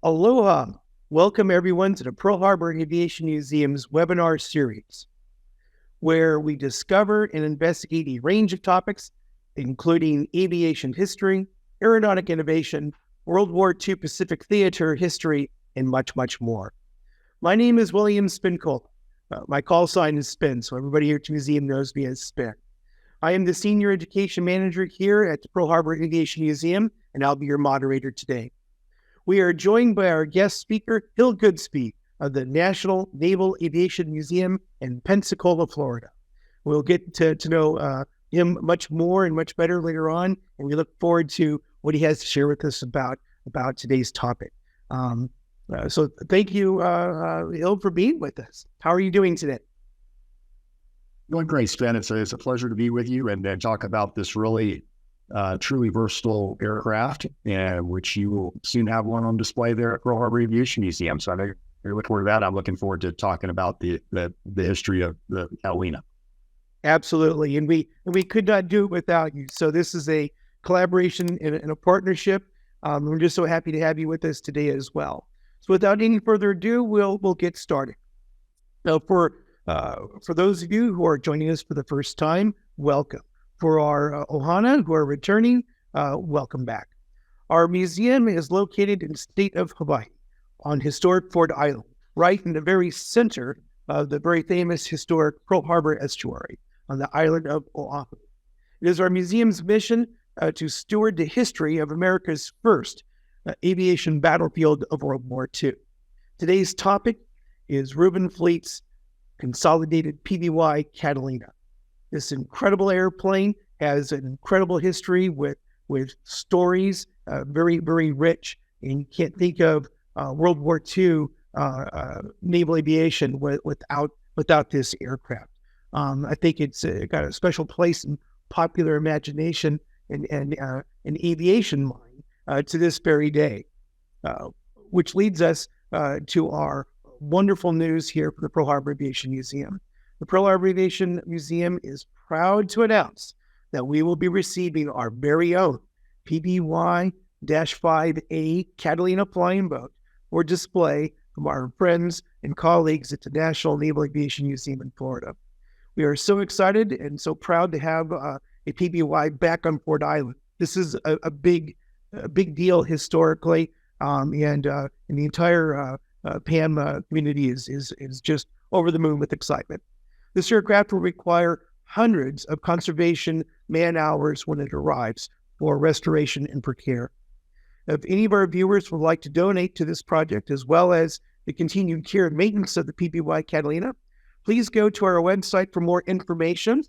Aloha. Welcome everyone to the Pearl Harbor Aviation Museum's webinar series, where we discover and investigate a range of topics, including aviation history, aeronautic innovation, World War II Pacific Theater history, and much, much more. My name is William Spincola. My call sign is Spin, so everybody here at the museum knows me as Spin. I am the Senior Education Manager here at the Pearl Harbor Aviation Museum, and I'll be your moderator today. We are joined by our guest speaker, Hill Goodspeed of the National Naval Aviation Museum in Pensacola, Florida. We'll get to know him much more and much better later on, and we look forward to what he has to share with us about today's topic. So thank you, Hill, for being with us. How are you doing today? Doing great, Sven. It's a pleasure to be with you and talk about this really truly versatile aircraft, which you will soon have one on display there at Pearl Harbor Aviation Museum. So I'm looking forward to that. I'm looking forward to talking about the history of the Catalina. Absolutely, and we could not do it without you. So this is a collaboration and a partnership. We're just so happy to have you with us today as well. So without any further ado, we'll get started. Now, for those of you who are joining us for the first time, welcome. For our Ohana who are returning, welcome back. Our museum is located in the state of Hawaii on historic Ford Island, right in the very center of the very famous historic Pearl Harbor estuary on the island of Oahu. It is our museum's mission to steward the history of America's first aviation battlefield of World War II. Today's topic is Reuben Fleet's consolidated PBY Catalina. This incredible airplane has an incredible history with stories, very, very rich. And you can't think of World War II naval aviation without this aircraft. I think it's got a special place in popular imagination and aviation mind to this very day, which leads us to our wonderful news here for the Pearl Harbor Aviation Museum. The Pearl Harbor Aviation Museum is proud to announce that we will be receiving our very own PBY-5A Catalina flying boat for display from our friends and colleagues at the National Naval Aviation Museum in Florida. We are so excited and so proud to have a PBY back on Ford Island. This is a big deal historically, and the entire PAM community is just over the moon with excitement. This aircraft will require hundreds of conservation man-hours when it arrives for restoration and repair. If any of our viewers would like to donate to this project, as well as the continued care and maintenance of the PBY Catalina, please go to our website for more information.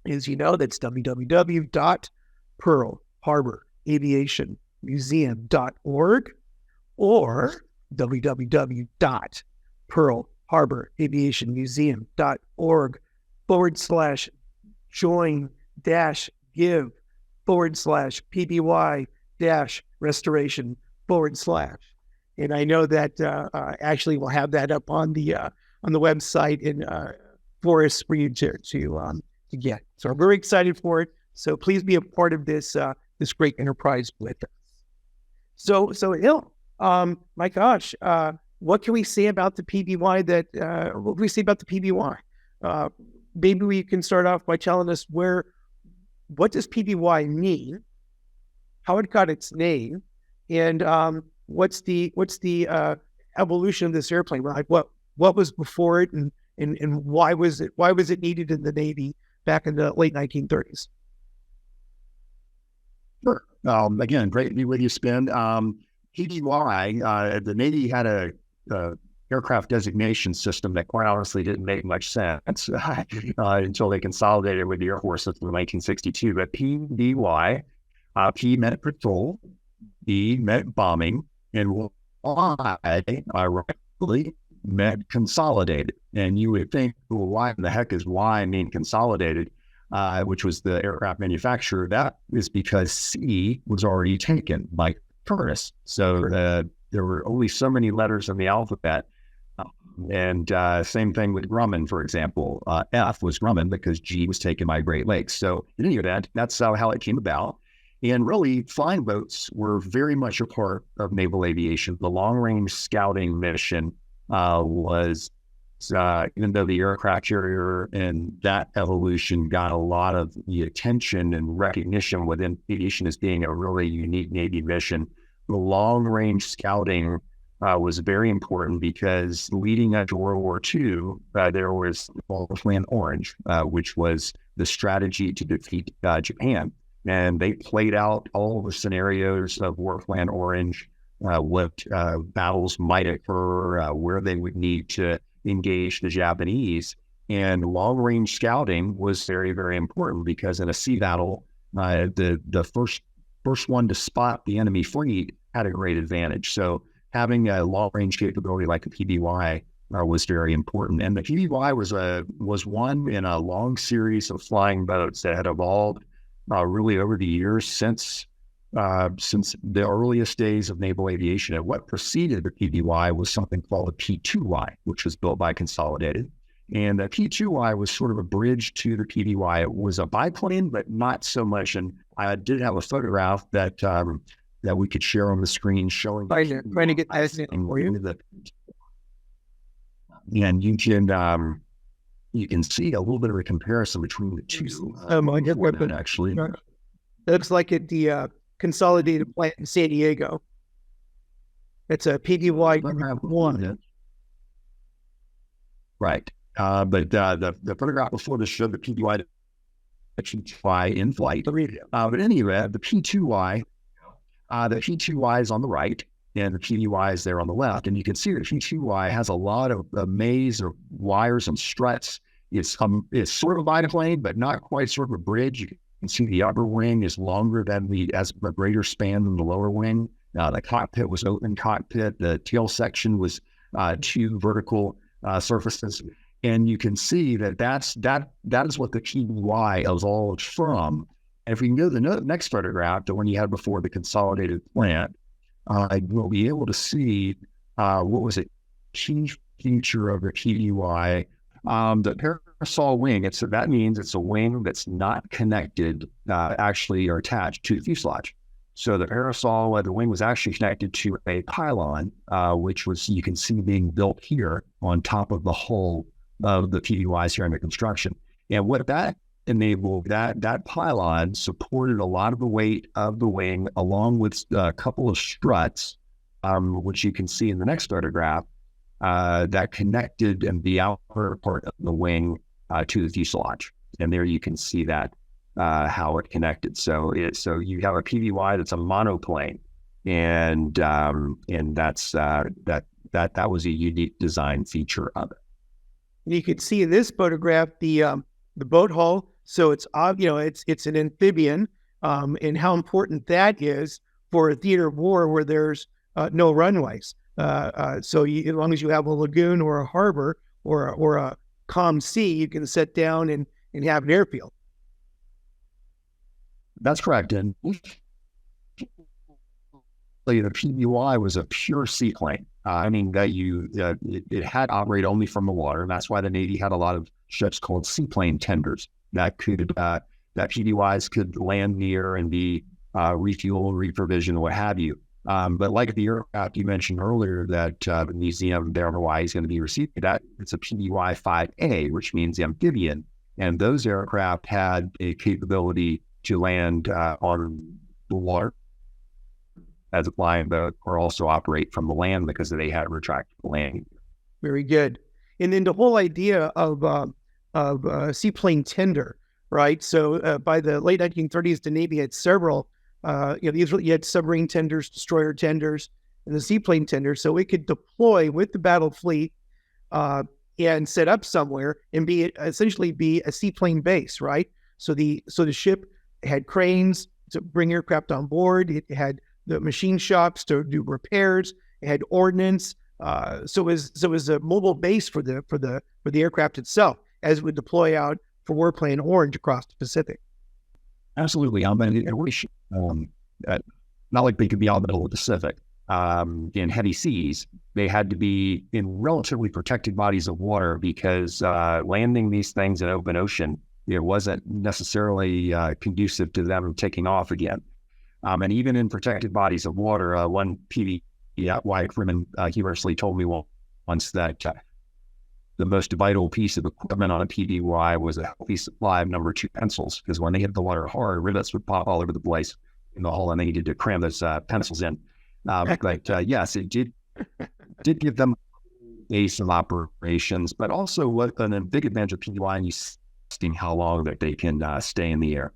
As you know, that's www.pearlharbораviationmuseum.org or www.pearlharbораviation.org/join-give/PBY-restoration/. And I know that actually we'll have that up on the website in for us for you to get. So I'm very excited for it. So please be a part of this great enterprise with us. So Hill, my gosh, what can we say about the PBY what can we say about the PBY? Maybe we can start off by telling us what does PBY mean, how it got its name, and what's the evolution of this airplane? Like what was before it, and why was it needed in the Navy back in the late 1930s? Sure. Again, great to be with you, Spin. PBY, the Navy had a aircraft designation system that quite honestly didn't make much sense until they consolidated with the Air Force in 1962. But PBY, P meant patrol, B meant bombing, and Y, ironically, meant consolidated. And you would think, well, why in the heck is Y mean consolidated, which was the aircraft manufacturer? That is because C was already taken by tourists. So there were only so many letters in the alphabet. And same thing with Grumman, for example. F was Grumman because G was taken by Great Lakes. So in any event, that's how it came about. And really, flying boats were very much a part of naval aviation. The long-range scouting mission was, even though the aircraft carrier and that evolution got a lot of the attention and recognition within aviation as being a really unique Navy mission, the long-range scouting was very important because leading up to World War II, there was Plan Orange, which was the strategy to defeat Japan. And they played out all the scenarios of War Plan Orange, what battles might occur, where they would need to engage the Japanese. And long-range scouting was very, very important because in a sea battle, the first one to spot the enemy fleet had a great advantage. So having a long-range capability like the PBY was very important. And the PBY was one in a long series of flying boats that had evolved really over the years since the earliest days of naval aviation. And what preceded the PBY was something called the P2Y, which was built by Consolidated. And the P2Y was sort of a bridge to the PBY. It was a biplane, but not so much. And I did have a photograph that we could share on the screen showing. Trying to get that for you. And you can see a little bit of a comparison between the two. Actually, it looks like at the Consolidated plant in San Diego. It's a PBY 1. Right. But the photograph before this showed the PBY in flight. But anyway, the P2Y is on the right, and the PBY is there on the left. And you can see the P2Y has a lot of maze of wires and struts. It's sort of a biplane, but not quite sort of a bridge. You can see the upper wing is longer has a greater span than the lower wing. The cockpit was open cockpit. The tail section was two vertical surfaces. And you can see that is what the PBY evolved from. And if we can go to the next photograph, the one you had before the Consolidated plant, we'll be able to see what was a key feature of the PBY. The parasol wing, that means it's a wing that's not connected, actually, or attached to the fuselage. So the parasol, the wing was actually connected to a pylon, which you can see being built here on top of the hull of the PBYs here under construction. And what that enabled, that pylon supported a lot of the weight of the wing, along with a couple of struts, which you can see in the next photograph, that connected in the outer part of the wing to the fuselage. And there you can see that how it connected. So you have a PBY that's a monoplane, and that's that was a unique design feature of it. You can see in this photograph the boat hull. So it's an amphibian, and how important that is for a theater of war where there's no runways. As long as you have a lagoon or a harbor or a calm sea, you can sit down and have an airfield. That's correct. And the PBY was a pure seaplane. It had operated only from the water. And that's why the Navy had a lot of ships called seaplane tenders that PBYs could land near and be refueled, reprovisioned, what have you. But like the aircraft you mentioned earlier that the museum there in Hawaii is going to be receiving, it's a PBY 5A, which means amphibian. And those aircraft had a capability to land on the water as a flying boat, or also operate from the land because they had retractable landing. Very good. And then the whole idea of seaplane tender, right? So by the late 1930s, the Navy had several. You had submarine tenders, destroyer tenders, and the seaplane tender. So it could deploy with the battle fleet and set up somewhere and essentially be a seaplane base, right? So the ship had cranes to bring aircraft on board. It had the machine shops to do repairs. It had ordnance. So it was a mobile base for the aircraft itself as it would deploy out for War Plan Orange across the Pacific. Absolutely. Not like they could be out in the middle of the Pacific in heavy seas. They had to be in relatively protected bodies of water because landing these things in open ocean, it wasn't necessarily conducive to them taking off again. And even in protected bodies of water, one PBY crewman humorously told me once that the most vital piece of equipment on a PBY was a healthy supply of number 2 pencils, because when they hit the water hard, rivets would pop all over the place in the hull, and they needed to cram those pencils in. But yes, it did give them a base of operations, but also what a big advantage of PBY and seeing how long that they can stay in the air.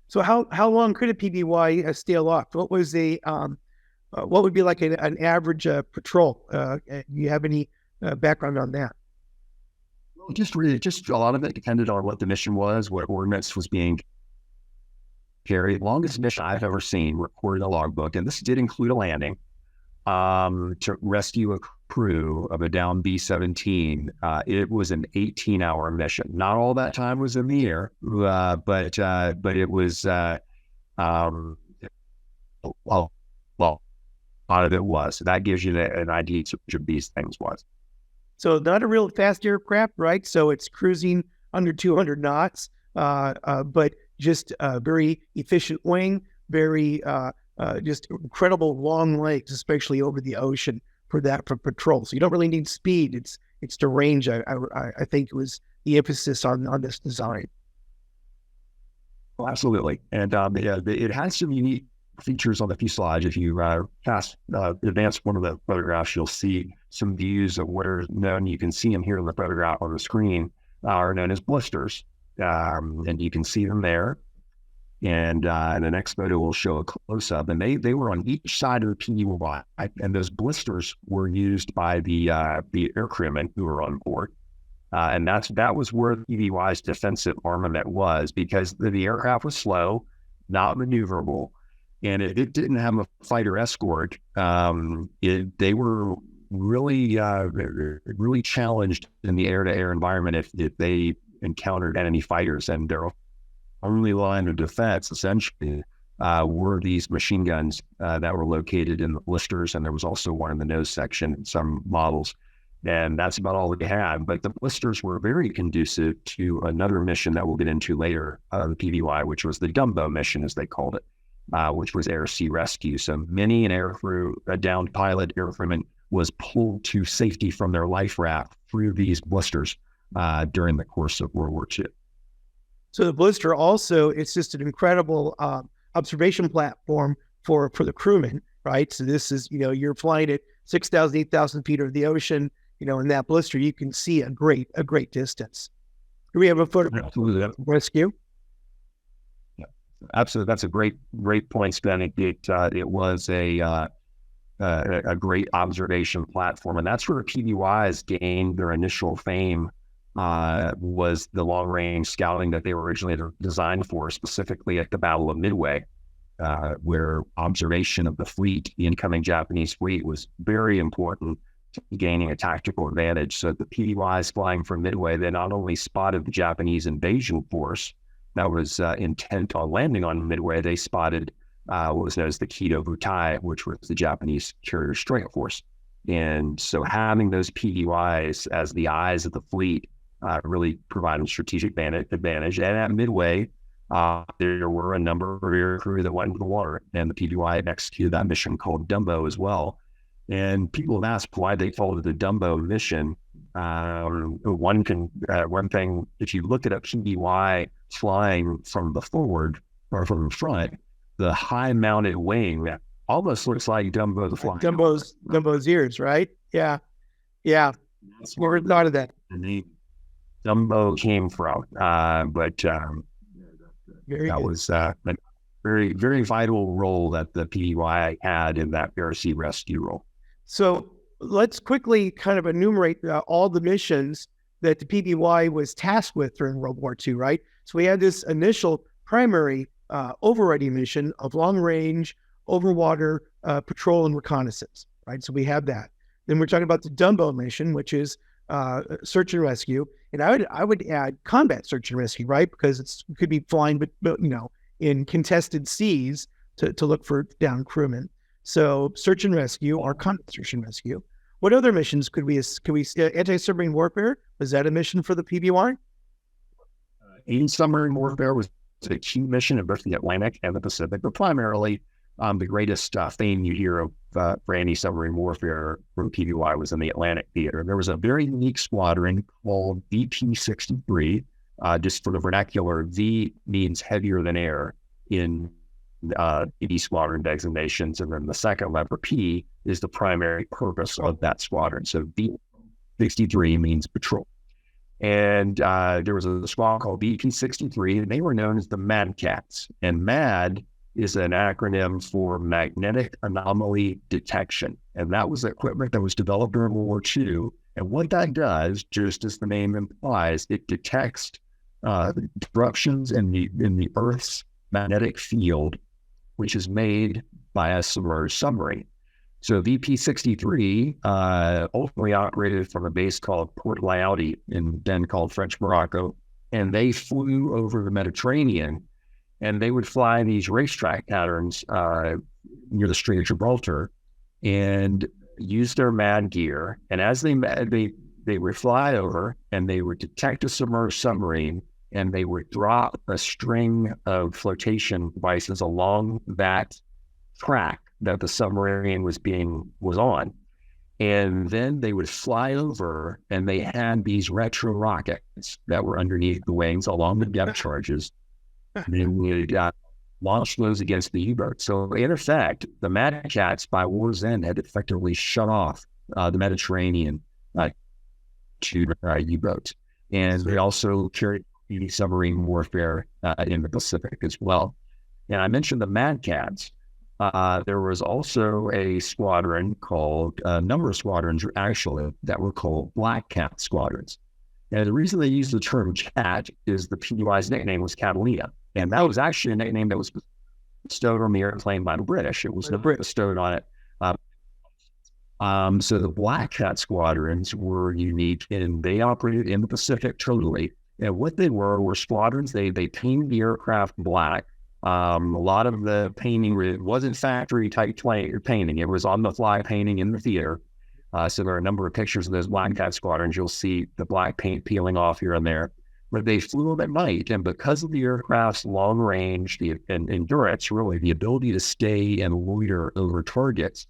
So how long could a PBY stay aloft? What was what would be like an average patrol? Do you have any background on that? Well, just a lot of it depended on what the mission was, what ordnance was being carried. Longest mission I've ever seen recorded in a logbook, and this did include a landing to rescue a crew of a down B-17. It was an 18-hour mission. Not all that time was in the air, but it was well, a lot of it was. So that gives you an idea of what these things was. So not a real fast aircraft, right? So it's cruising under 200 knots, but just a very efficient wing, very just incredible long legs, especially over the ocean for patrol. So you don't really need speed. It's the range. I think it was the emphasis on this design. Well, absolutely. And it has some unique features on the fuselage. If you advance one of the photographs, you'll see some views of what are known. You can see them here in the photograph on the screen, are known as blisters. And you can see them there. And the next photo will show a close-up. And they were on each side of the PBY. And those blisters were used by the air crewmen who were on board. And that was where PBY's defensive armament was, because the aircraft was slow, not maneuverable, and it didn't have a fighter escort. They were really challenged in the air-to-air environment if they encountered enemy fighters, and their only line of defense essentially were these machine guns that were located in the blisters, and there was also one in the nose section in some models. And that's about all they had. But the blisters were very conducive to another mission that we'll get into later, the PBY, which was the Dumbo mission, as they called it, which was air-sea rescue. So many an air crew, a downed pilot, air crewman, was pulled to safety from their life raft through these blisters during the course of World War II. So the blister also, it's just an incredible observation platform for the crewmen, right? So this is, you're flying at 6,000, 8,000 feet over the ocean. In that blister, you can see a great distance. Do we have a photograph? Absolutely. Of rescue? Yeah, absolutely. That's a great point, Spen. It was a great observation platform, and that's where PBYs gained their initial fame. Was the long range scouting that they were originally designed for, specifically at the Battle of Midway, where observation of the fleet, the incoming Japanese fleet, was very important to gaining a tactical advantage. So the PBYs flying from Midway, they not only spotted the Japanese invasion force that was intent on landing on Midway, they spotted what was known as the WWII, which was the Japanese carrier strike force. And so having those PBYs as the eyes of the fleet really provided strategic advantage. And at Midway, there were a number of air crew that went into the water, and the PBY executed that mission called Dumbo as well. And people have asked why they followed the Dumbo mission. One thing, if you look at a PBY flying from the forward or from the front, the high mounted wing almost looks like Dumbo the flying. Dumbo's ears, right? Yeah. Never thought of that. The name Dumbo came from, but that was a very, very vital role that the PBY had in that air-sea rescue role. So let's quickly kind of enumerate all the missions that the PBY was tasked with during World War II, right? So we had this initial primary overriding mission of long-range, overwater patrol and reconnaissance, right? So we have that. Then we're talking about the Dumbo mission, which is search and rescue. And I would add combat search and rescue, right? Because it could be flying, but in contested seas to look for downed crewmen. So search and rescue or combat search and rescue. What other missions could we anti-submarine warfare? Was that a mission for the PBY? Submarine warfare was a key mission in both the Atlantic and the Pacific, but primarily the greatest fame you hear of for anti-submarine warfare from PBY was in the Atlantic theater. There was a very unique squadron called VP-63. Just for the vernacular, V means heavier than air in ED squadron designations, and then the second letter P is the primary purpose of that squadron. So V-63 means patrol. And there was a squadron called VP-63, and they were known as the Mad Cats. And MAD is an acronym for Magnetic Anomaly Detection. And that was the equipment that was developed during World War II. And what that does, just as the name implies, it detects disruptions in the Earth's magnetic field, which is made by a submerged submarine. So VP-63 ultimately operated from a base called Port Layouti in then called French Morocco, and they flew over the Mediterranean, and they would fly these racetrack patterns near the Strait of Gibraltar and use their MAD gear. And as they would fly over and they would detect a submerged submarine, and they would drop a string of flotation devices along that track that the submarine was on. And then they would fly over, and they had these retro rockets that were underneath the wings along the depth charges. And they would launch those against the U-boat. So in effect, the Mad Cats by war's end had effectively shut off the Mediterranean to U-boats. And they also carried submarine warfare in the Pacific as well. And I mentioned the Mad Cats. There was also a squadron called, a number of squadrons actually, that were called Black Cat squadrons. And the reason they used the term cat is the PBY's nickname was Catalina. And that was actually a nickname that was bestowed on the airplane by the British. It was the British bestowed on it. So the Black Cat squadrons were unique, and they operated in the Pacific totally. And what they were squadrons. They painted the aircraft black. A lot of the painting wasn't factory type painting. It was on the fly painting in the theater. So there are a number of pictures of those Black Cat squadrons. You'll see the black paint peeling off here and there. But they flew them at night, and because of the aircraft's long range and endurance, really the ability to stay and loiter over targets,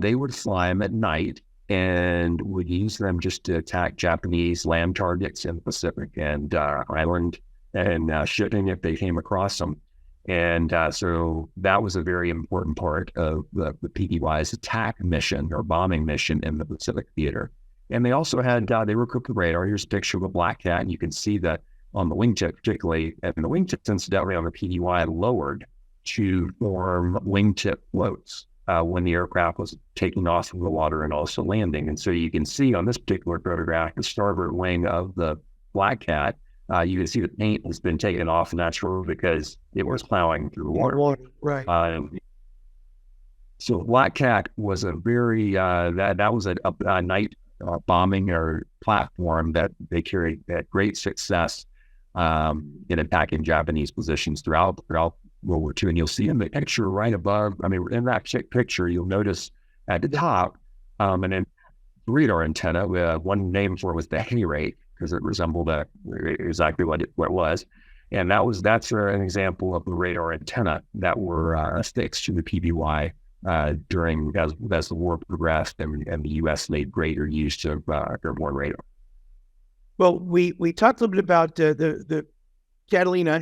they would fly them at night and would use them just to attack Japanese land targets in the Pacific and island and shipping if they came across them. And so that was a very important part of the PBY's attack mission or bombing mission in the Pacific theater. And they also had, they were equipped with radar. Here's a picture of a Black Cat, and you can see that on the wingtip, particularly, and the wingtips incidentally on the PBY lowered to form wingtip floats when the aircraft was taking off from the water and also landing. And so you can see on this particular photograph, the starboard wing of the Black Cat, you can see the paint has been taken off naturally because it was plowing through water. Right. So Black Cat was a very, that was a night bombing or platform that they carried at great success in attacking Japanese positions throughout World War II. And you'll see in the picture right above, in that picture, you'll notice at the top, and then the radar antenna, one name for it was the Hay-Rate, because it resembled exactly what it was. And that's an example of the radar antenna that were affixed to the PBY during as the war progressed, and the U.S. made greater use of airborne radar. Well, we talked a little bit about the Catalina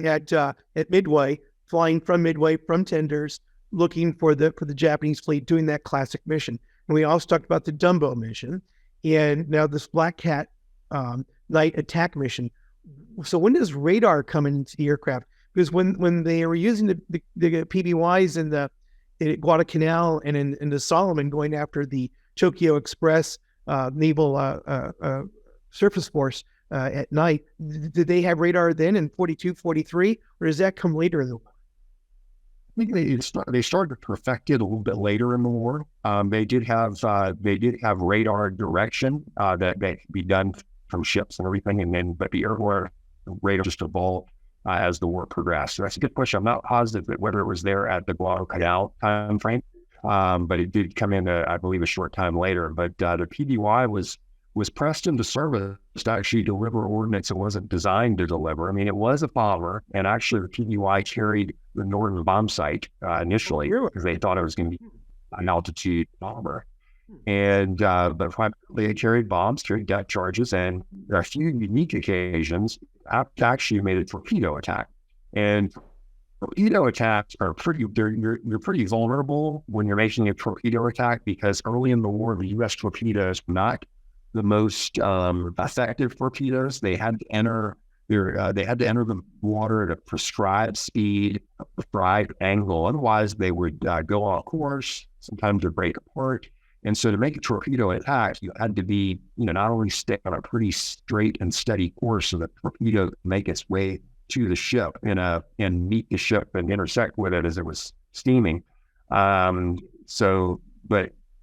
at Midway, flying from Midway from tenders, looking for the Japanese fleet, doing that classic mission. And we also talked about the Dumbo mission, and now this Black Cat night attack mission. So when does radar come into the aircraft? Because when they were using the PBYs in the Guadalcanal and in the Solomon, going after the Tokyo Express naval surface force at night, did they have radar then in 42, 43, or does that come later in the war? I think they started to perfect it a little bit later in the war. They did have radar direction that could be done from ships and everything, but the airborne radar just evolved as the war progressed. So that's a good question. I'm not positive that whether it was there at the Guadalcanal time frame, but it did come in, I believe, a short time later. But the PBY was was pressed into service to actually deliver ordnance it wasn't designed to deliver. I mean, it was a bomber, and actually the PBY carried the northern bomb sight initially because they thought it was going to be an altitude bomber. And but primarily it carried bombs, carried deck charges, and there are a few unique occasions actually made a torpedo attack. And torpedo attacks are you're pretty vulnerable when you're making a torpedo attack, because early in the war, the U.S. torpedoes were not the most effective torpedoes. They had to enter the water at a prescribed speed, a prescribed angle. Otherwise, they would go off course. Sometimes they'd break apart. And so to make a torpedo attack, you had to be, not only stay on a pretty straight and steady course so that the torpedo could make its way to the ship and meet the ship and intersect with it as it was steaming. But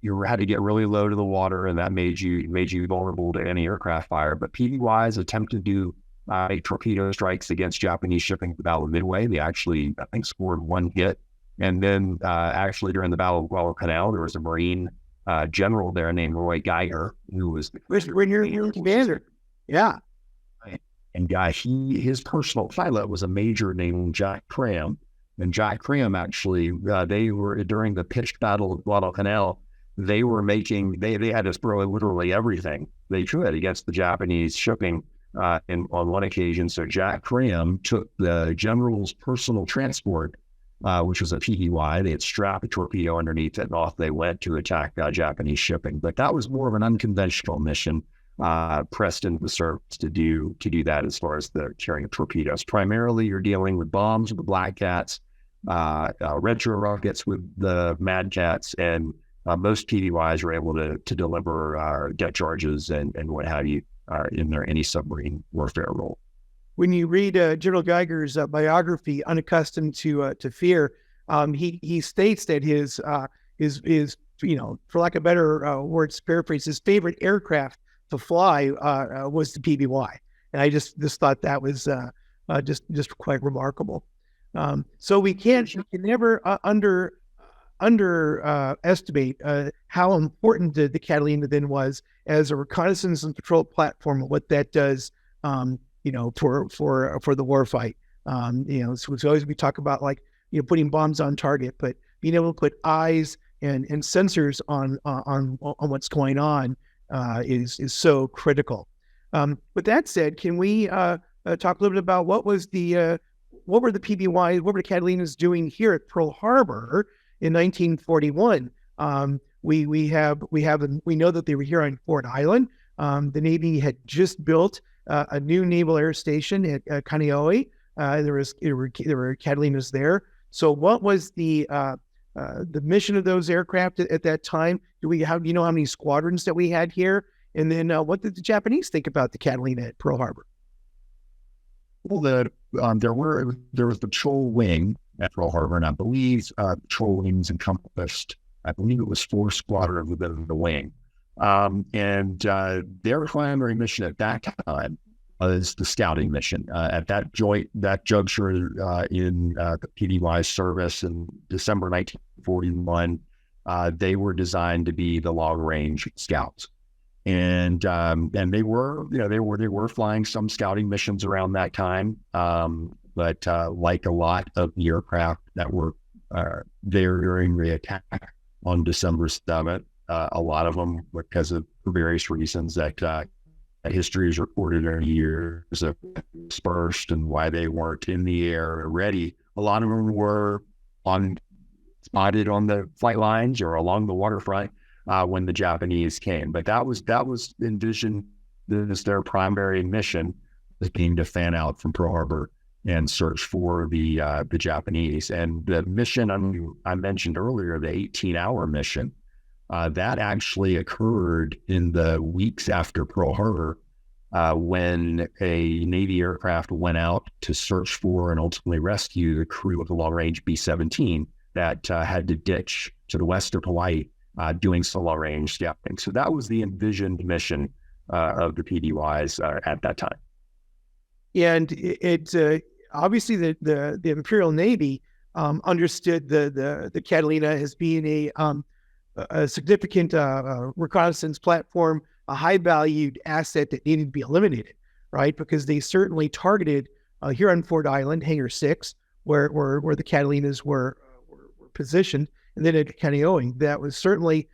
you had to get really low to the water, and that made you vulnerable to any aircraft fire. But PBYs attempted to make torpedo strikes against Japanese shipping at the Battle of Midway. They actually, I think, scored one hit. And then actually during the Battle of Guadalcanal, there was a Marine general there named Roy Geiger, who was your commander. Yeah. And his personal pilot was a major named Jack Cram. And Jack Cram actually, they were during the pitched Battle of Guadalcanal, they had to throw literally everything they could against the Japanese shipping on one occasion. So Jack Cram took the general's personal transport, which was a PBY. They had strapped a torpedo underneath it, and off they went to attack Japanese shipping. But that was more of an unconventional mission, pressed into the service to do that as far as the carrying of torpedoes. Primarily, you're dealing with bombs with the Black Cats, retro rockets with the Mad Cats, and most PBYs are able to deliver deck charges and what have you in their any-submarine warfare role. When you read General Geiger's biography, Unaccustomed to Fear, he states that his for lack of better words, paraphrase, his favorite aircraft to fly was the PBY, and I just thought that was just quite remarkable. So we can never underestimate how important the Catalina then was as a reconnaissance and patrol platform, and what that does, for the war fight. So always we talk about putting bombs on target, but being able to put eyes and sensors on what's going on is so critical. With that said, can we talk a little bit about what were the PBYs, what were the Catalinas doing here at Pearl Harbor in 1941? We know that they were here on Ford Island. The Navy had just built a new naval air station at Kaneohe. There were Catalinas there. So what was the mission of those aircraft at that time? Do you know how many squadrons that we had here? And then what did the Japanese think about the Catalina at Pearl Harbor? Well, there was the patrol wing at Pearl Harbor, and I believe patrol wings encompassed, I believe it was 4 squadrons within the wing. And their primary mission at that time was the scouting mission. At that juncture in the PBY service in December 1941, they were designed to be the long-range scouts, and they were flying some scouting missions around that time. But like a lot of the aircraft that were there during the attack on December 7th, a lot of them, because of various reasons that history is reported over years, of dispersed and why they weren't in the air ready. A lot of them were spotted on the flight lines or along the waterfront when the Japanese came. But that was envisioned as their primary mission, as being to fan out from Pearl Harbor and search for the Japanese. And the mission I mentioned earlier, the 18-hour mission, that actually occurred in the weeks after Pearl Harbor, when a Navy aircraft went out to search for and ultimately rescue the crew of the long-range B-17 that had to ditch to the west of Hawaii, doing some long-range scouting. So that was the envisioned mission of the PBYs at that time. And it obviously the Imperial Navy understood the Catalina as being a significant reconnaissance platform a high valued asset that needed to be eliminated, right? Because they certainly targeted here on Ford Island, Hangar 6, where the Catalinas were positioned, and then at Kaneohe, that was certainly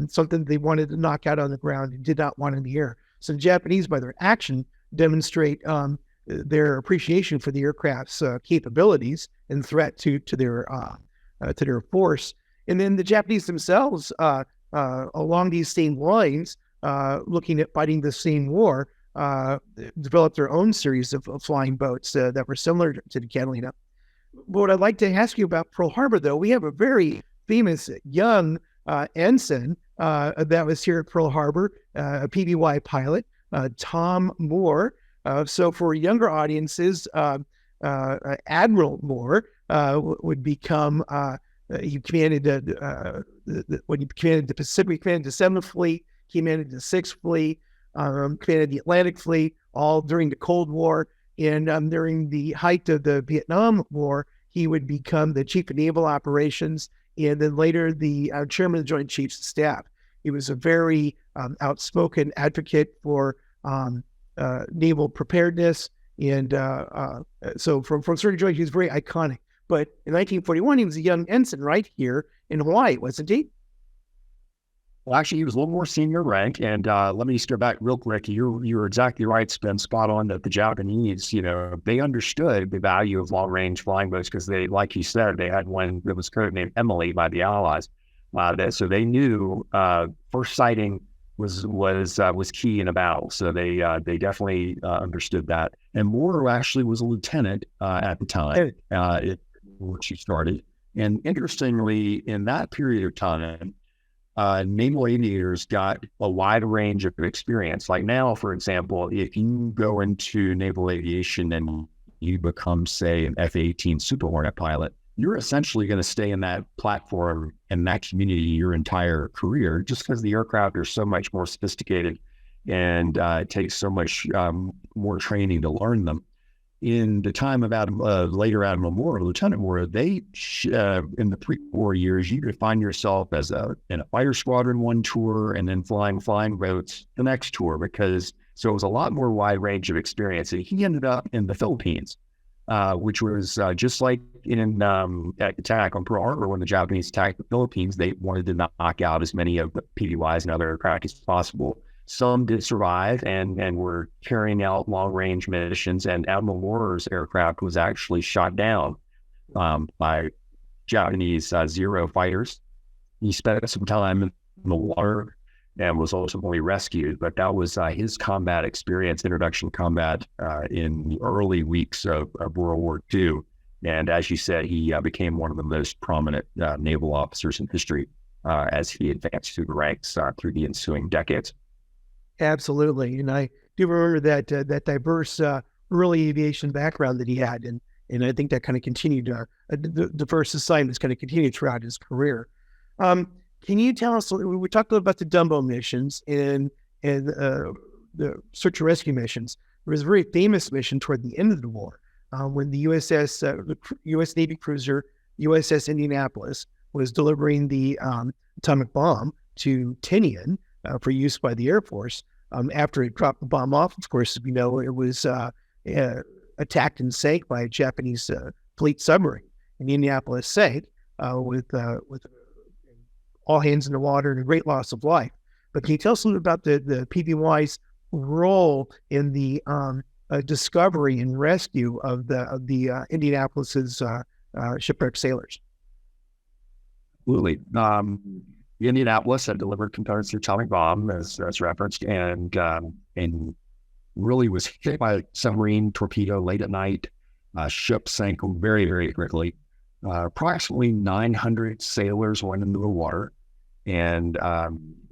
something they wanted to knock out on the ground and did not want in the air. So the Japanese, by their action, demonstrate their appreciation for the aircraft's capabilities and threat to their force. And then the Japanese themselves, along these same lines, looking at fighting the same war, developed their own series of flying boats that were similar to the Catalina. What I'd like to ask you about Pearl Harbor, though, we have a very famous young ensign that was here at Pearl Harbor, a PBY pilot, Tom Moore. So for younger audiences, Admiral Moore would become, he commanded when he commanded the Pacific, commanded the 7th Fleet, he commanded the 6th Fleet, commanded the Atlantic Fleet, all during the Cold War. And during the height of the Vietnam War, he would become the Chief of Naval Operations, and then later the Chairman of the Joint Chiefs of Staff. He was a very outspoken advocate for naval preparedness, and so from certain joint, he was very iconic. But in 1941, he was a young ensign right here in Hawaii, wasn't he? Well, actually, he was a little more senior rank. And let me step back real quick. You're exactly right, Spin, spot on, that the Japanese, they understood the value of long-range flying boats because they, like you said, they had one that was codenamed Emily by the Allies. So they knew first sighting was key in a battle. So they definitely understood that. And Moore actually was a lieutenant at the time, which he started. And interestingly, in that period of time, naval aviators got a wide range of experience. Like now, for example, if you go into naval aviation and you become, say, an F-18 Super Hornet pilot, you're essentially going to stay in that platform and that community your entire career, just because the aircraft are so much more sophisticated and it takes so much more training to learn them. In the time of later Admiral Moore, Lieutenant Moore, they in the pre-war years, you could find yourself as in a fighter squadron one tour and then flying boats the next tour, so it was a lot more wide range of experience. And he ended up in the Philippines, which was just like in attack on Pearl Harbor. When the Japanese attacked the Philippines, they wanted to knock out as many of the PBYs and other aircraft as possible. Some did survive and were carrying out long-range missions, and Admiral Moore's aircraft was actually shot down by Japanese Zero fighters. He spent some time in the water and was ultimately rescued, but that was his combat experience, introduction to combat in the early weeks of World War II. And as you said, he became one of the most prominent naval officers in history as he advanced through the ranks through the ensuing decades. Absolutely. And I do remember that diverse early aviation background that he had. And I think that kind of continued, the diverse assignments kind of continued throughout his career. Can you tell us, we talked a little about the Dumbo missions and the search and rescue missions. There was a very famous mission toward the end of the war when the U.S. Navy cruiser USS Indianapolis was delivering the atomic bomb to Tinian, for use by the Air Force. After it dropped the bomb off, of course, as we know, it was attacked and sank by a Japanese fleet submarine. And Indianapolis sank with all hands in the water and a great loss of life. But can you tell us a little about the PBY's role in the discovery and rescue of the Indianapolis's shipwrecked sailors? Absolutely. Indianapolis had delivered components to the atomic bomb, as referenced, and really was hit by a submarine torpedo late at night. Ship sank very, very quickly. Approximately 900 sailors went into the water, and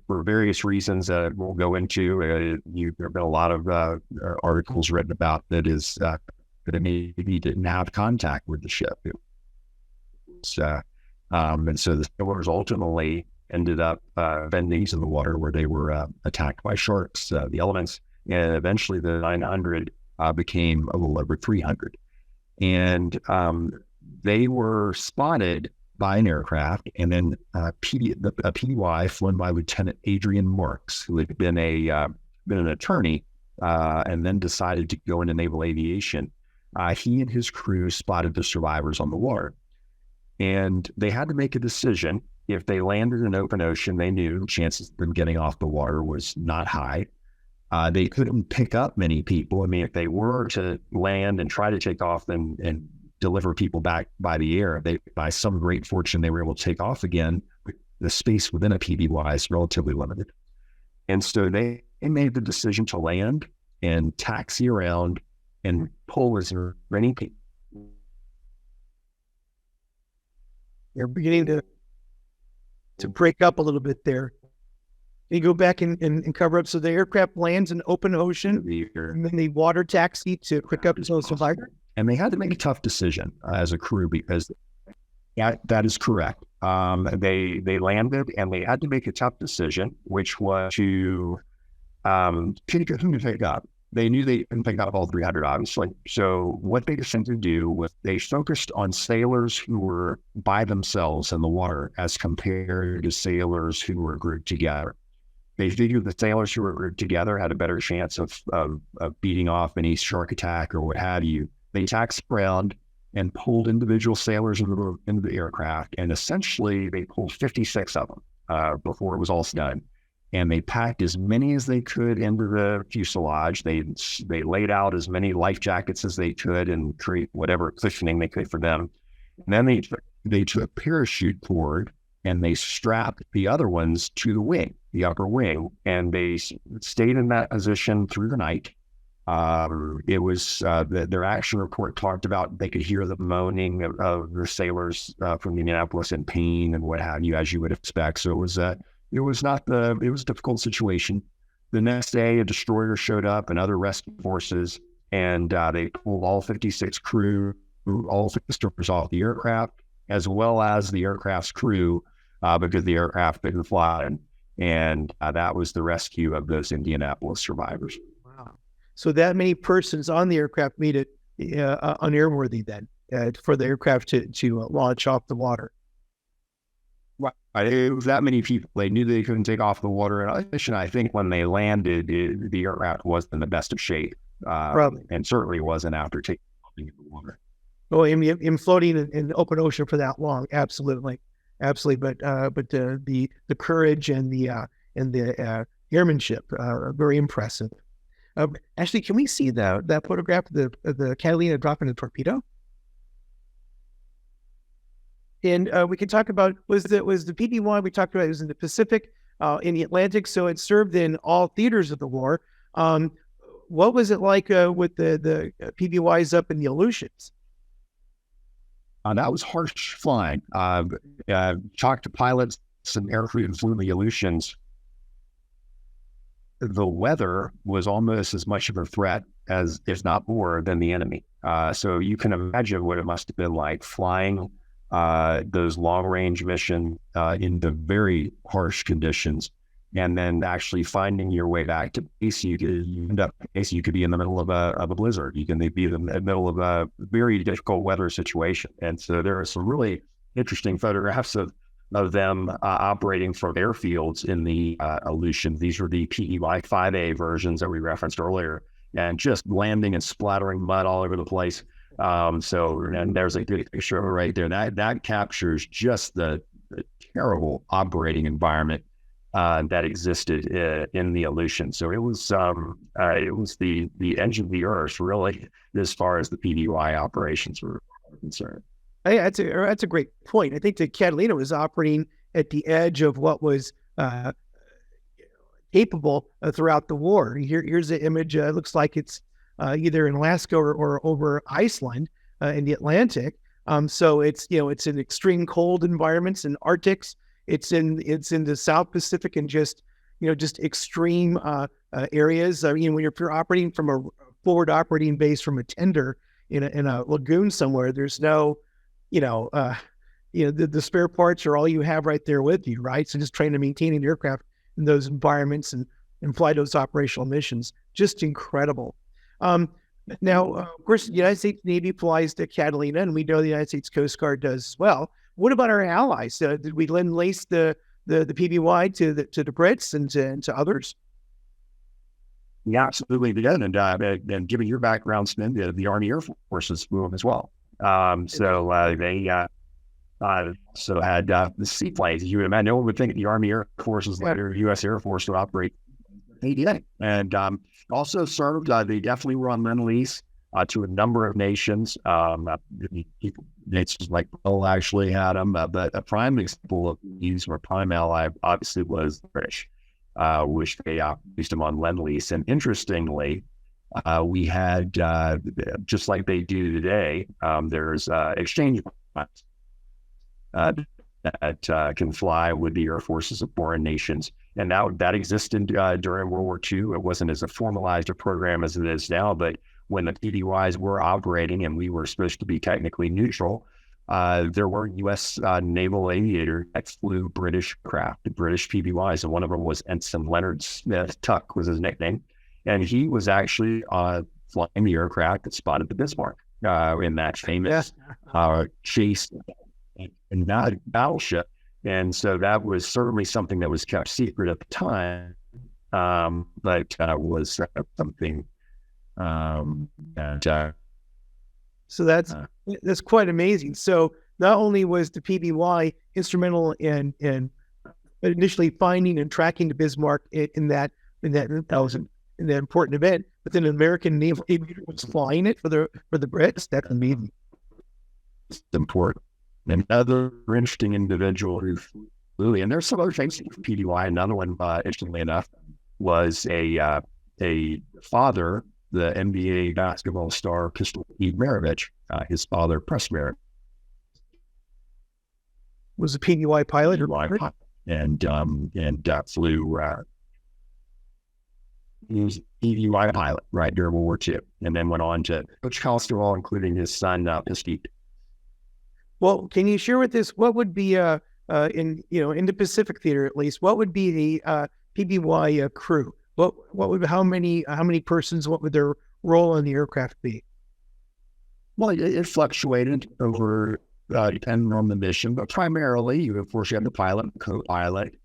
for various reasons that we'll go into, there have been a lot of articles written about that the Navy didn't have contact with the ship. And so the sailors ultimately ended up bending to the water where they were attacked by sharks, the elements, and eventually the 900 became a little over 300. And they were spotted by an aircraft, and then a PBY flown by Lieutenant Adrian Marks, who had been an attorney and then decided to go into naval aviation. He and his crew spotted the survivors on the water, and they had to make a decision. If they landed in open ocean, they knew the chances of them getting off the water was not high. They couldn't pick up many people. I mean, if they were to land and try to take off and deliver people back by the air, by some great fortune, they were able to take off again. The space within a PBY is relatively limited. And so they made the decision to land and taxi around and pull as many people. You're beginning to break up a little bit there. Can you go back and cover up? So the aircraft lands in open ocean, and then they water taxi to pick up those survivors? And they had to make a tough decision as a crew, because that is correct. They landed and they had to make a tough decision, which was to pick who to pick up. They knew they couldn't pick up all 300, obviously. So what they decided to do was they focused on sailors who were by themselves in the water as compared to sailors who were grouped together. They figured the sailors who were grouped together had a better chance of beating off any shark attack or what have you. They taxied around and pulled individual sailors into the aircraft, and essentially they pulled 56 of them before it was all done. And they packed as many as they could into the fuselage. They laid out as many life jackets as they could and create whatever cushioning they could for them. And then they took a parachute cord and they strapped the other ones to the wing, the upper wing, and they stayed in that position through the night. It was their action report talked about they could hear the moaning of the sailors from the Indianapolis in pain and what have you, as you would expect. So it was a difficult situation. The next day, a destroyer showed up and other rescue forces, and they pulled all 56 crew, all 6 destroyers off the aircraft, as well as the aircraft's crew, because the aircraft couldn't fly. And that was the rescue of those Indianapolis survivors. Wow. So that many persons on the aircraft made it unairworthy then for the aircraft to launch off the water. It was that many people. They knew they couldn't take off the water. And I think when they landed, the aircraft wasn't in the best of shape. And certainly wasn't after taking off the water. Oh, in floating in open ocean for that long, absolutely. But the courage and the airmanship, very impressive. Actually, can we see that photograph of the Catalina dropping a torpedo? And we can talk about, was the PBY we talked about, it was in the Pacific, in the Atlantic, so it served in all theaters of the war. What was it like with the PBYs up in the Aleutians? That was harsh flying. Talked to pilots and air crew who flew in the Aleutians. The weather was almost as much of a threat as, if not more, than the enemy. So you can imagine what it must have been like flying those long-range missions in the very harsh conditions, and then actually finding your way back to base. You could be in the middle of a blizzard. You can be in the middle of a very difficult weather situation. And so there are some really interesting photographs of them operating from airfields in the Aleutians. These were the PBY 5A versions that we referenced earlier, and just landing and splattering mud all over the place. And there's a good picture right there. That captures just the terrible operating environment that existed in the Aleutians. So it was the edge of the earth, really, as far as the PBY operations were concerned. That's a great point. I think the Catalina was operating at the edge of what was capable throughout the war. Here's the image. It looks like it's either in Alaska or over Iceland in the Atlantic. So it's in extreme cold environments in Arctics. It's in the South Pacific and just extreme areas. I mean, when you're operating from a forward operating base from a tender in a lagoon somewhere, there's no, the spare parts are all you have right there with you, right? So just trying to maintain an aircraft in those environments and fly those operational missions, just incredible. Now, of course, the United States Navy flies the Catalina, and we know the United States Coast Guard does as well. What about our allies? Did we lend lease the PBY to the Brits and to others? Yeah, absolutely did. And given your background, Spin, the Army Air Forces flew them as well. They also had the seaplanes. You imagine, no one would think the Army Air Forces, later U.S. Air Force, would operate. They did. And also served, they definitely were on lend lease to a number of nations. Nations like Brazil actually had them, but a prime example of these, or prime ally, obviously was the British, which they used them on lend lease. And interestingly, we had, just like they do today, there's exchange programs that can fly with the air forces of foreign nations. And that existed during World War II. It wasn't as a formalized a program as it is now, but when the PBYs were operating and we were supposed to be technically neutral, there were U.S. naval aviators that flew British craft, the British PBYs, and one of them was Ensign Leonard Smith. Tuck was his nickname. And he was actually flying the aircraft that spotted the Bismarck in that famous chase and battleship. And so that was certainly something that was kept secret at the time, but was something so that's quite amazing. So not only was the PBY instrumental in initially finding and tracking the Bismarck in that important event, but then an American naval aviator was flying it for the Brits. That's amazing. It's important. Another interesting individual who flew, and there's some other things for PBY. Another one, interestingly enough, was a father, the NBA basketball star Pistol Pete Maravich. His father, Press Maravich, was a PBY pilot, and flew. He was a PBY pilot right during World War II, and then went on to coach Costello, including his son, Pistol. Well, can you share with us what would be in the Pacific Theater, at least, what would be the PBY crew? How many persons? What would their role on the aircraft be? Well, it fluctuated over depending on the mission, but primarily you have the pilot and co-pilot.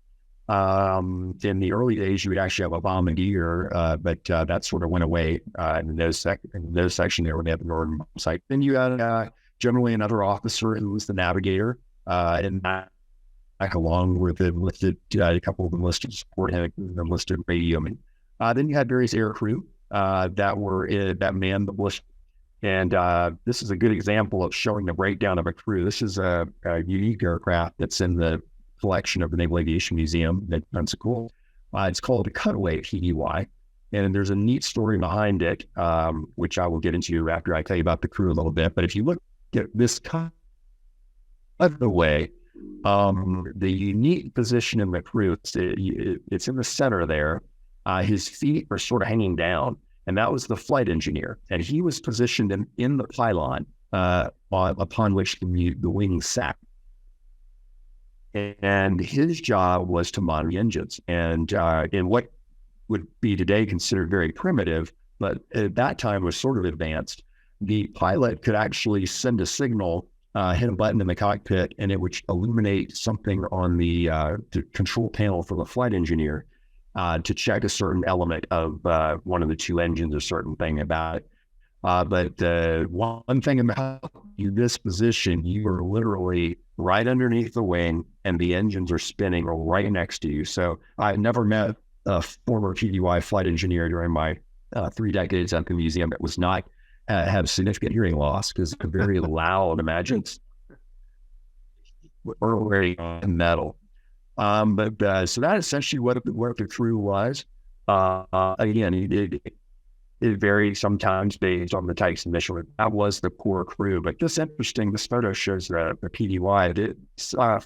In the early days, you would actually have a bombardier, but that sort of went away in those section there when they have the northern site. Then you had generally another officer who was the navigator, and that, along with a couple of enlisted support, enlisted radio. Then you had various air crew that manned the bush. And this is a good example of showing the breakdown of a crew. This is a unique aircraft that's in the collection of the Naval Aviation Museum at Pensacola. It's called the Cutaway PBY. And there's a neat story behind it, which I will get into after I tell you about the crew a little bit. But if you look at this Cutaway, the unique position in the crew, it's in the center there. His feet are sort of hanging down, and that was the flight engineer. And he was positioned in the pylon upon which the wings sat. And his job was to monitor the engines. And in what would be today considered very primitive, but at that time was sort of advanced, the pilot could actually send a signal, hit a button in the cockpit, and it would illuminate something on the control panel for the flight engineer to check a certain element of one of the two engines, a certain thing about it. But one thing about this position, you are literally right underneath the wing and the engines are spinning right next to you. So I never met a former PBY flight engineer during my 3 decades at the museum that was not have significant hearing loss, because it's a very loud, imagine or wearing metal. So that's essentially what the crew was. Again, it varied sometimes based on the types of mission. That was the core crew. But just interesting, this photo shows the PBY. The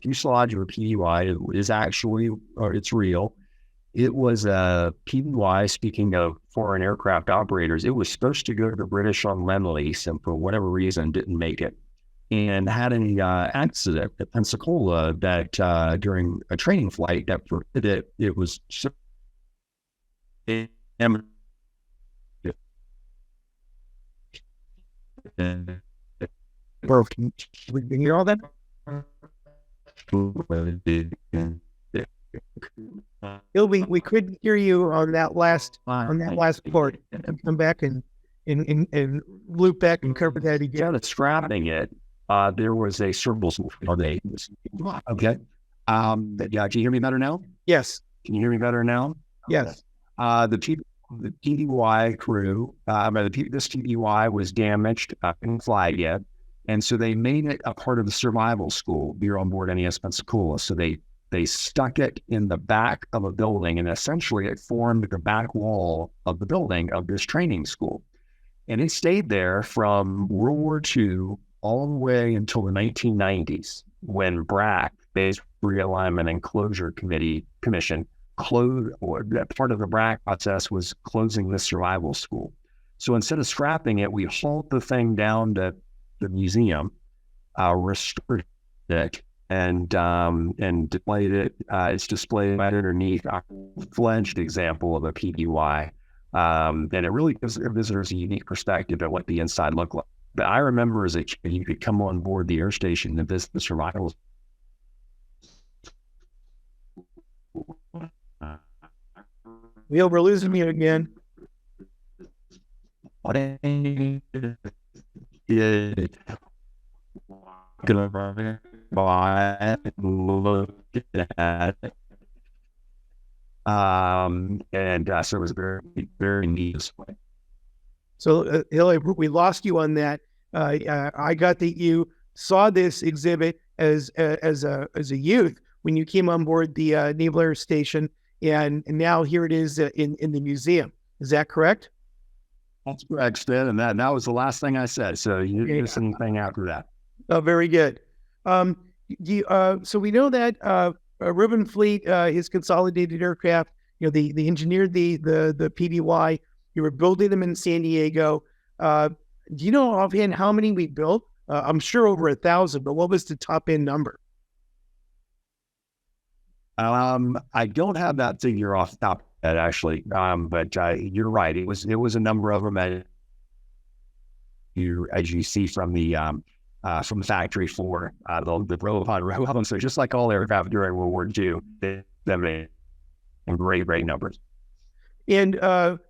fuselage of a PBY is actually, or it's real. It was a PBY, speaking of foreign aircraft operators, it was supposed to go to the British on lend lease, and for whatever reason didn't make it. And had an accident at Pensacola that during a training flight that prohibited it was can you hear all that? Bill, we couldn't hear you on that last part. Come back and loop back and cover that again. Instead of scrapping it, there was a survival school. Okay. Yeah, can you hear me better now? Yes. Can you hear me better now? Yes. The PBY crew, this PBY was damaged, couldn't fly yet. And so they made it a part of the survival school here on board NES Pensacola. So they stuck it in the back of a building, and essentially it formed the back wall of the building of this training school. And it stayed there from World War II all the way until the 1990s, when BRAC, Base Realignment and Closure Commission, part of the BRAC process was closing this survival school. So instead of scrapping it, we hauled the thing down to the museum, restored it, and displayed it. It's displayed right underneath a fledged example of a PBY. And it really gives visitors a unique perspective of what the inside looked like. But I remember as a kid, you could come on board the air station and visit the survival. We're losing you again. What it gonna buy look at it. So it was very, very neat. So Hill, we lost you on that. I got that you saw this exhibit as a youth when you came on board the Naval Air Station, and now here it is in the museum. Is that correct? That's correct, Stan, and that was the last thing I said. So you didn't miss anything after that. Oh, very good. So we know that Reuben Fleet, his consolidated aircraft, they engineered the PBY. You were building them in San Diego. Do you know offhand how many we built? I'm sure over 1,000, but what was the top end number? I don't have that figure off the top of that actually, but you're right. It was a number of them, as you see from the factory floor, the row upon row of them. So just like all aircraft during World War II, they made great numbers. And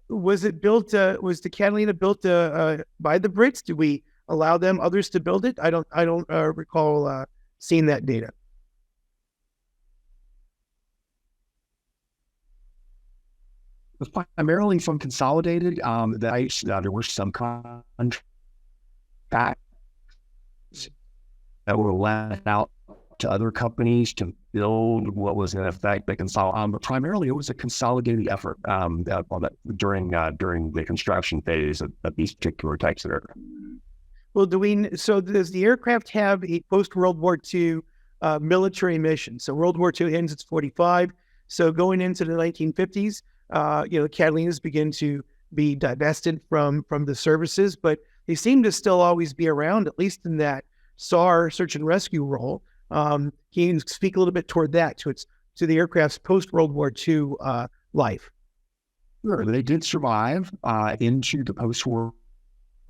was it built? Was the Catalina built by the Brits? Did we allow others to build it? I don't recall seeing that data. It was primarily from Consolidated. There were some contracts that were lent out to other companies to build what was in effect the but primarily it was a consolidated effort during the construction phase of these particular types of aircraft. Well, does the aircraft have a post-World War II military mission? So World War II ends at 45. So going into the 1950s, Catalinas begin to be divested from the services, but they seem to still always be around, at least in that SAR search and rescue role. Can you speak a little bit toward that, to the aircraft's post-World War II life? Sure. They did survive into the post-war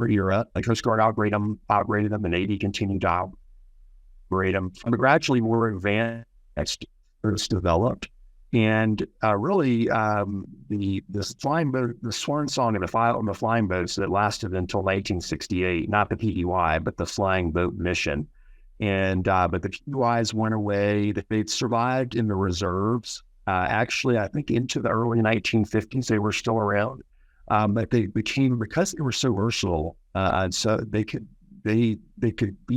era. The Coast Guard operated them, the Navy continued to operate them. And gradually more advanced was developed. And really, the flying boat, the swan song of the flying boats that lasted until 1968, not the PBY, but the flying boat mission. And but the PBYs went away. They'd survived in the reserves. Actually, I think into the early 1950s, they were still around. But they became, because they were so versatile, and so they could be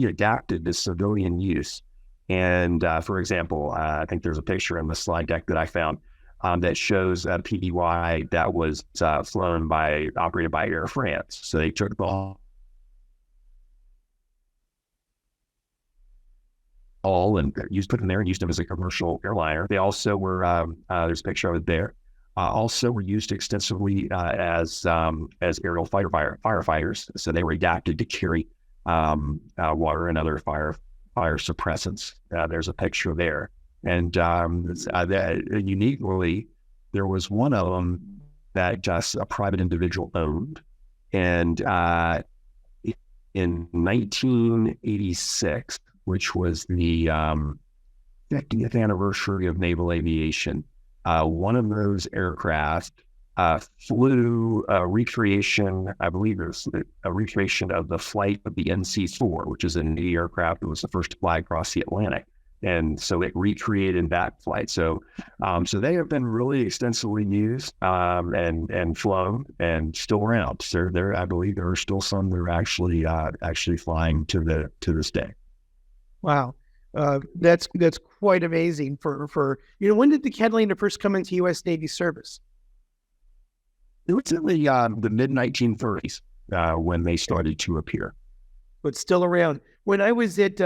adapted to civilian use. And for example, I think there's a picture in the slide deck that I found that shows a PBY that was operated by Air France. So they took the all and put them there and used them as a commercial airliner. They also were there's a picture of it there. Also were used extensively as aerial firefighters. So they were adapted to carry water and other fire suppressants. There's a picture there. And uniquely, there was one of them that just a private individual owned. And in 1986, which was the 50th anniversary of naval aviation. One of those aircraft flew a recreation, I believe it was a recreation of the flight of the NC-4, which is a Navy aircraft that was the first to fly across the Atlantic. And so it recreated that flight. So they have been really extensively used and flown and still around. So I believe there are still some that are actually flying to this day. Wow. That's quite amazing for when did the Catalina first come into U.S. Navy service? It was in the mid-1930s when they started to appear. But still around. When I was at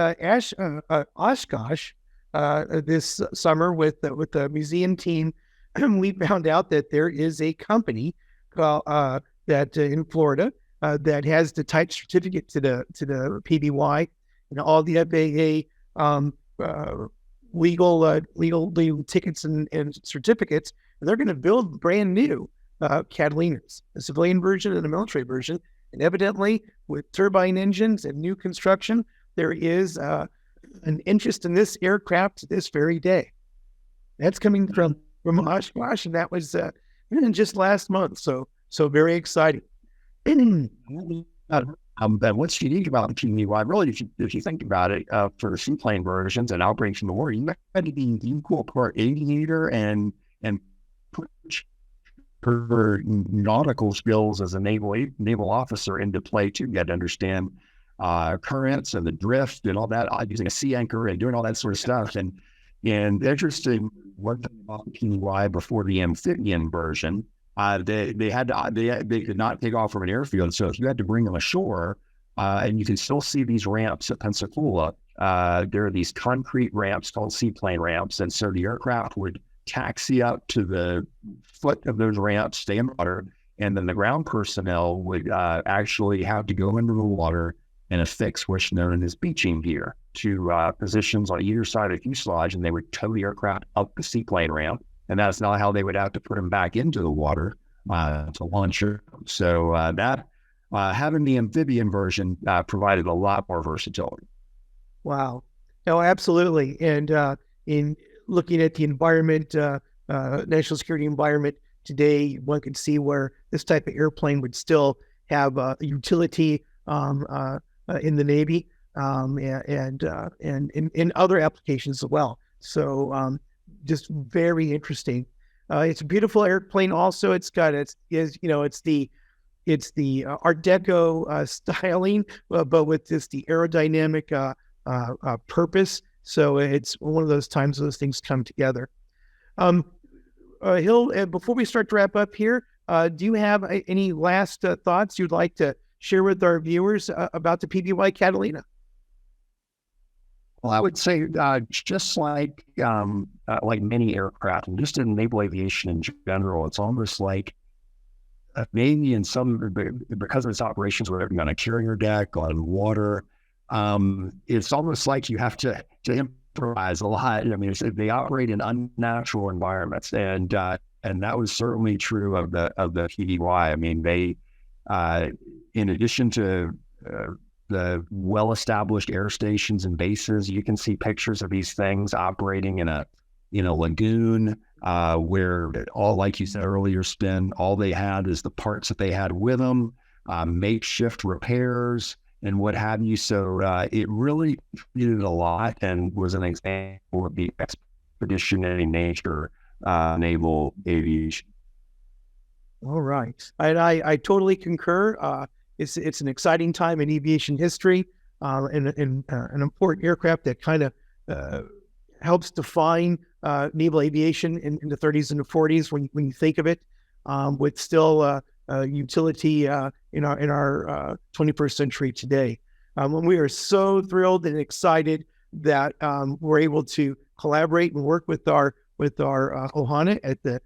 Oshkosh this summer with the museum team, we found out that there is a company called that in Florida that has the type certificate to the PBY and all the FAA legal tickets and certificates. And they're going to build brand new Catalinas, a civilian version and a military version. And evidently, with turbine engines and new construction, there is an interest in this aircraft to this very day. That's coming from Oshkosh, and that was just last month. So very exciting. And what's unique about the PBY, really, if you think about it, for seaplane versions and outbreaks from the war, you had to be equal part aviator and push her nautical skills as a naval officer into play too. You had to understand currents and the drift and all that, using a sea anchor and doing all that sort of stuff. And interesting, one thing about the PBY before the amphibian version, they could not take off from an airfield. So if you had to bring them ashore, and you can still see these ramps at Pensacola, there are these concrete ramps called seaplane ramps. And so the aircraft would taxi up to the foot of those ramps, stay in water, and then the ground personnel would actually have to go into the water and affix what's known as beaching gear to positions on either side of the fuselage, and they would tow the aircraft up the seaplane ramp, and that's not how they would have to put them back into the water to launch it. So having the amphibian version provided a lot more versatility. Wow. No, absolutely. And in looking at the environment, national security environment today, one could see where this type of airplane would still have utility in the Navy and in other applications as well. So just very interesting. It's a beautiful airplane. Also, it's got it's the Art Deco styling, but with just the aerodynamic purpose. So it's one of those times those things come together. Hill, before we start to wrap up here, do you have any last thoughts you'd like to share with our viewers about the PBY Catalina? Well, I would say just like many aircraft, and just in naval aviation in general, it's almost like maybe in some, because of its operations, whether on a carrier deck, on water, it's almost like you have to improvise a lot. I mean, they operate in unnatural environments, and that was certainly true of the PBY. I mean, they, in addition to the well-established air stations and bases, you can see pictures of these things operating in a lagoon, where all, like you said earlier, Spin, all they had is the parts that they had with them, makeshift repairs and what have you. So it really did a lot and was an example of the expeditionary nature naval aviation. All right. I totally concur. It's an exciting time in aviation history, and an important aircraft that kind of helps define naval aviation in the 30s and the 40s when you think of it, with still utility in our 21st century today. We are so thrilled and excited that we're able to collaborate and work with our Ohana at the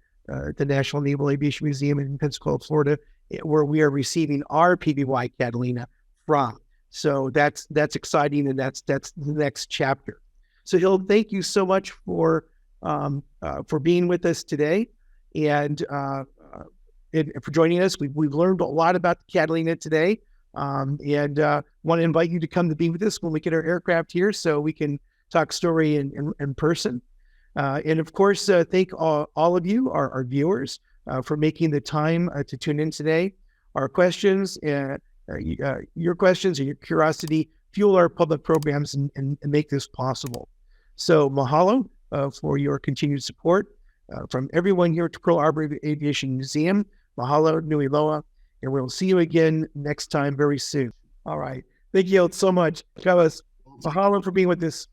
National Naval Aviation Museum in Pensacola, Florida, where we are receiving our PBY Catalina from. So that's exciting, and that's the next chapter. So Hill, thank you so much for being with us today, and for joining us. We've learned a lot about the Catalina today, and want to invite you to come to be with us when we get our aircraft here, so we can talk story in person. And of course, thank all of you, our viewers, for making the time to tune in today. Our questions, your questions and your curiosity fuel our public programs and make this possible. So mahalo for your continued support. From everyone here at Pearl Harbor Aviation Museum, mahalo, nui loa, and we'll see you again next time very soon. All right. Thank you so much. Travis, mahalo for being with us.